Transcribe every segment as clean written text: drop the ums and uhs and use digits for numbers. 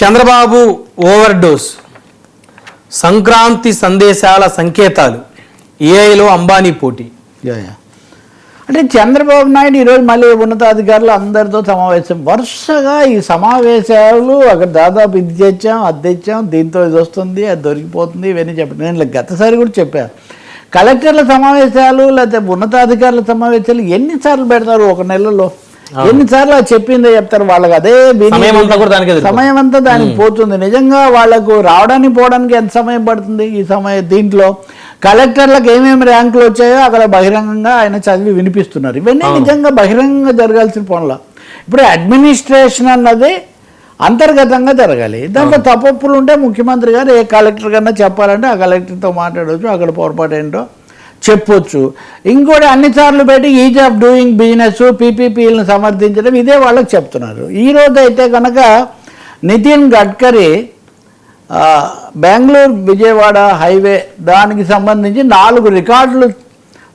Chandrababu over dose, Sankranti సందేశాల సంకేతాలు, ఏఐలో అంబానీ పోటీ. అంటే చంద్రబాబు నాయుడు ఈరోజు మళ్ళీ ఉన్నతాధికారులు అందరితో సమావేశం. వరుసగా ఈ సమావేశాలు అక్కడ దాదాపు ఇది తెచ్చాం, అది తెచ్చాం, దీంతో ఇది వస్తుంది, అది దొరికిపోతుంది, ఇవన్నీ చెప్పాను. నేను గతసారి కూడా చెప్పాను, కలెక్టర్ల సమావేశాలు లేకపోతే ఉన్నతాధికారుల సమావేశాలు ఎన్నిసార్లు పెడతారు ఒక నెలలో? ఎన్నిసార్లు అది చెప్పిందే చెప్తారు. వాళ్ళకి అదే సమయం అంతా దానికి పోతుంది. నిజంగా వాళ్ళకు రావడానికి పోవడానికి ఎంత సమయం పడుతుంది? ఈ దీంట్లో కలెక్టర్లకు ఏమేమి ర్యాంకులు వచ్చాయో అక్కడ బహిరంగంగా ఆయన చదివి వినిపిస్తున్నారు. ఇవన్నీ నిజంగా బహిరంగంగా జరగాల్సిన పనులు. ఇప్పుడు అడ్మినిస్ట్రేషన్ అన్నది అంతర్గతంగా జరగాలి. దాంట్లో తప్పులు ఉంటే ముఖ్యమంత్రి గారు ఏ కలెక్టర్ కన్నా చెప్పాలంటే ఆ కలెక్టర్తో మాట్లాడవచ్చు, అక్కడ పొరపాటు ఏంటో చెప్పొచ్చు. ఇంకోటి అన్నిసార్లు పెట్టి ఈజ్ ఆఫ్ డూయింగ్ బిజినెస్, పీపీపీలను సమర్థించడం ఇదే వాళ్ళకి చెప్తున్నారు. ఈరోజు అయితే కనుక నితిన్ గడ్కరీ బెంగళూరు విజయవాడ హైవే దానికి సంబంధించి 4 రికార్డులు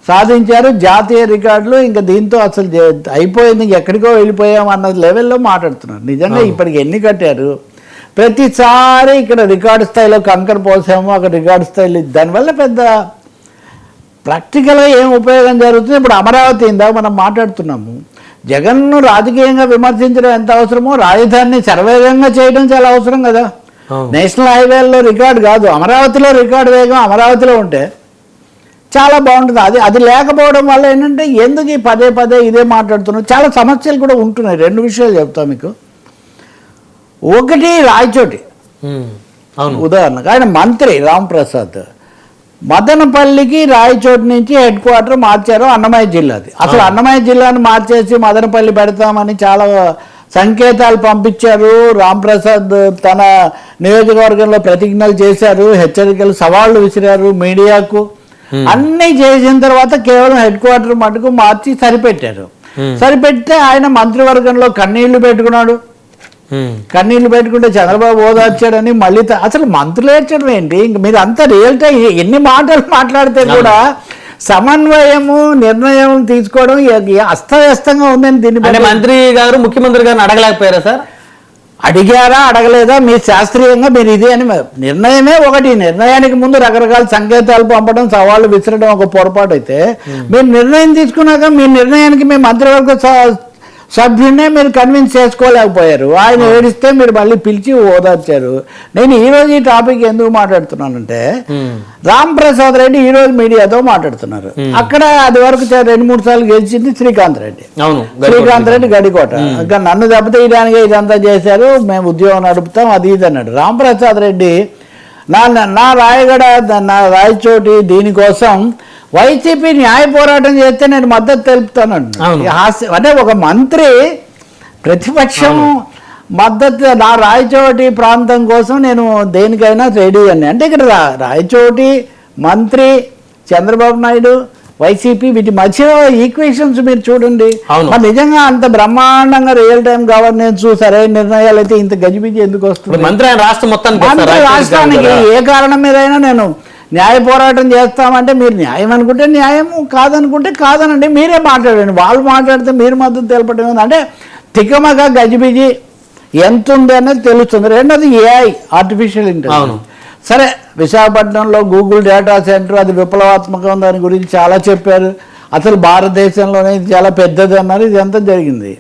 సాధించారు, జాతీయ రికార్డులు. ఇంకా దీంతో అసలు అయిపోయింది, ఎక్కడికో వెళ్ళిపోయాం అన్న లెవెల్లో మాట్లాడుతున్నారు. నిజంగా ఇప్పటికి ఎన్ని కట్టారు? ప్రతిసారి ఇక్కడ రికార్డు స్థాయిలో కంకర పోసాము, అక్కడ రికార్డు స్థాయిలో. దానివల్ల పెద్ద ప్రాక్టికల్గా ఏం ఉపయోగం జరుగుతుంది? ఇప్పుడు అమరావతి ఇందాక మనం మాట్లాడుతున్నాము, జగన్ను రాజకీయంగా విమర్శించడం ఎంత అవసరమో రాజధానిని శరవేగంగా చేయడం చాలా అవసరం కదా. నేషనల్ హైవేల్లో రికార్డు కాదు, అమరావతిలో రికార్డు వేగం అమరావతిలో ఉంటే చాలా బాగుంటుంది. అది లేకపోవడం వల్ల ఏంటంటే ఎందుకు ఈ పదే పదే ఇదే మాట్లాడుతున్నాం? చాలా సమస్యలు కూడా ఉంటున్నాయి. 2 విషయాలు చెప్తా మీకు. ఒకటి రాయచోటి ఉదాహరణకు ఆయన మంత్రి రాంప్రసాద్ మదనపల్లికి రాయచోటి నుంచి హెడ్ క్వార్టర్ మార్చారు, అన్నమయ్య జిల్లాది. అసలు అన్నమయ్య జిల్లాను మార్చేసి మదనపల్లి పెడతామని చాలా సంకేతాలు పంపించారు. రాంప్రసాద్ తన నియోజకవర్గంలో ప్రతిజ్ఞలు చేశారు, హెచ్చరికలు, సవాళ్లు విసిరారు మీడియాకు. అన్నీ చేసిన తర్వాత కేవలం హెడ్ క్వార్టర్ మటుకు మార్చి సరిపెట్టారు. సరిపెడితే ఆయన మంత్రివర్గంలో కన్నీళ్లు పెట్టుకున్నాడు. కన్నీళ్లు పెట్టుకుంటే చంద్రబాబు ఓదార్చాడని మళ్ళీ అసలు మంత్రులు ఏడ్చడం ఏంటి? ఇంక మీరు అంతా రియల్ టైం ఎన్ని మాటలు మాట్లాడితే కూడా సమన్వయము నిర్ణయం తీసుకోవడం అస్తవ్యస్తంగా ఉందని దీన్ని మంత్రి గారు ముఖ్యమంత్రి గారిని అడగలేకపోయారా సార్? అడిగారా అడగలేదా? మీరు శాస్త్రీయంగా మీరు ఇదే అని నిర్ణయమే ఒకటి. నిర్ణయానికి ముందు రకరకాల సంకేతాలు పంపడం, సవాళ్ళు విసరడం ఒక పొరపాటు అయితే, మీరు నిర్ణయం తీసుకున్నాక మీ నిర్ణయానికి మీ మంత్రివర్గ సభ్యున్నే మీరు కన్విన్స్ చేసుకోలేకపోయారు. ఆయన ఏడిస్తే మీరు మళ్ళీ పిలిచి ఓదార్చారు. నేను ఈరోజు ఈ టాపిక్ ఎందుకు మాట్లాడుతున్నానంటే, రాంప్రసాద్ రెడ్డి ఈరోజు మీడియాతో మాట్లాడుతున్నారు. అక్కడ అది వరకు 2-3 సార్లు గెలిచింది శ్రీకాంత్ రెడ్డి గడికోట. ఇంకా నన్ను దెబ్బతీయడానికి ఇదంతా చేశారు, మేము ఉద్యోగం నడుపుతాం అది ఇది అన్నాడు. రాంప్రసాద్ రెడ్డి నా రాయగడ, నా రాయచోటి దీనికోసం వైసీపీ న్యాయ పోరాటం చేస్తే నేను మద్దతు తెలుపుతానండి. అంటే ఒక మంత్రి ప్రతిపక్షం మద్దతు, నా రాయచోటి ప్రాంతం కోసం నేను దేనికైనా రెడీ అని. అంటే ఇక్కడ రాయచోటి మంత్రి చంద్రబాబు నాయుడు వైసీపీ వీటి మధ్య ఈక్వేషన్స్ మీరు చూడండి. మరి నిజంగా అంత బ్రహ్మాండంగా రియల్ టైం గవర్నెన్స్ సరైన నిర్ణయాలు అయితే ఇంత గజిబిజి ఎందుకు వస్తుంది? మంత్రి రాష్ట్రానికి ఏ కారణం మీదైనా నేను న్యాయ పోరాటం చేస్తామంటే మీరు న్యాయం అనుకుంటే న్యాయము, కాదనుకుంటే కాదనండి. మీరే మాట్లాడండి. వాళ్ళు మాట్లాడితే మీరు మద్దతు తెలపడం అంటే తికమక గజిబిజి ఎంత ఉంది అనేది తెలుస్తుంది. రెండోది ఏఐ, ఆర్టిఫిషియల్ ఇంటెలిజెన్స్. సరే, విశాఖపట్నంలో గూగుల్ డేటా సెంటర్ అది విప్లవాత్మకం, దాని గురించి చాలా చెప్పారు. అసలు భారతదేశంలోనే ఇది చాలా పెద్దది అన్నారు. ఇది ఎంత జరిగింది?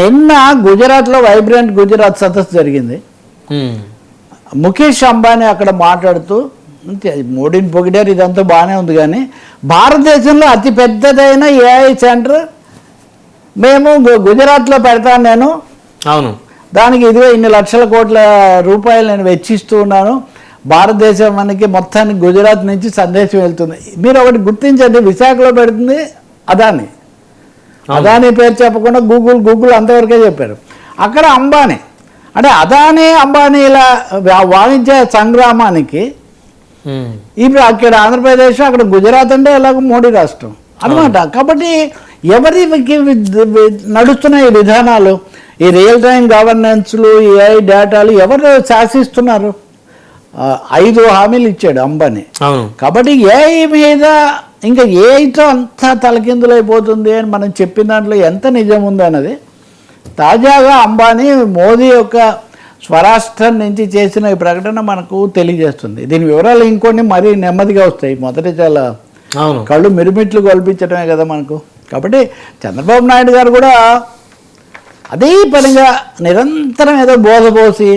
నిన్న గుజరాత్లో వైబ్రెంట్ గుజరాత్ సదస్సు జరిగింది. ముఖేష్ అంబానీ అక్కడ మాట్లాడుతూ మోడీని పొగిడారు, ఇదంతా బాగానే ఉంది. కానీ భారతదేశంలో అతి పెద్దదైన ఏఐ సెంటర్ మేము గుజరాత్లో పెడతాను నేను, దానికి ఇదిగో ఇన్ని లక్షల కోట్ల రూపాయలు నేను వెచ్చిస్తూ ఉన్నాను, భారతదేశం మనకి మొత్తానికి గుజరాత్ నుంచి సందేశం వెళ్తుంది. మీరు ఒకటి గుర్తించండి, విశాఖలో పెడుతుంది అదానీ పేరు చెప్పకుండా గూగుల్ అంతవరకే చెప్పారు. అక్కడ అంబానీ, అంటే అంబానీల వాణిజ్య సంగ్రామానికి ఇప్పుడు అక్కడ ఆంధ్రప్రదేశ్, అక్కడ గుజరాత్ అంటే ఎలాగో మోడీ రాష్ట్రం అనమాట. కాబట్టి ఎవరికి నడుస్తున్న ఈ విధానాలు, ఈ రియల్ టైం గవర్నెన్స్లు, ఏఐ డేటాలు ఎవరు శాసిస్తున్నారు? 5 హామీలు ఇచ్చాడు అంబానీ. కాబట్టి ఏఐ మీద ఇంకా ఏఐతో అంతా తలకిందులైపోతుంది అని మనం చెప్పిన దాంట్లో ఎంత నిజం ఉంది అన్నది తాజాగా అంబానీ మోదీ యొక్క స్వరాష్ట్రం నుంచి చేసిన ఈ ప్రకటన మనకు తెలియజేస్తుంది. దీని వివరాలు ఇంకొన్ని మరీ నెమ్మదిగా వస్తాయి. మొదట చాలా అవును, కళ్ళు మిరుమిట్లు కల్పించడమే కదా మనకు. కాబట్టి చంద్రబాబు నాయుడు గారు కూడా అదే పనిగా నిరంతరం ఏదో బోధపోసి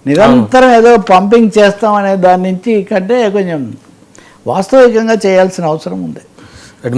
నిరంతరం ఏదో పంపింగ్ చేస్తామనే దాని నుంచి కంటే కొంచెం వాస్తవికంగా చేయాల్సిన అవసరం ఉంది. మరి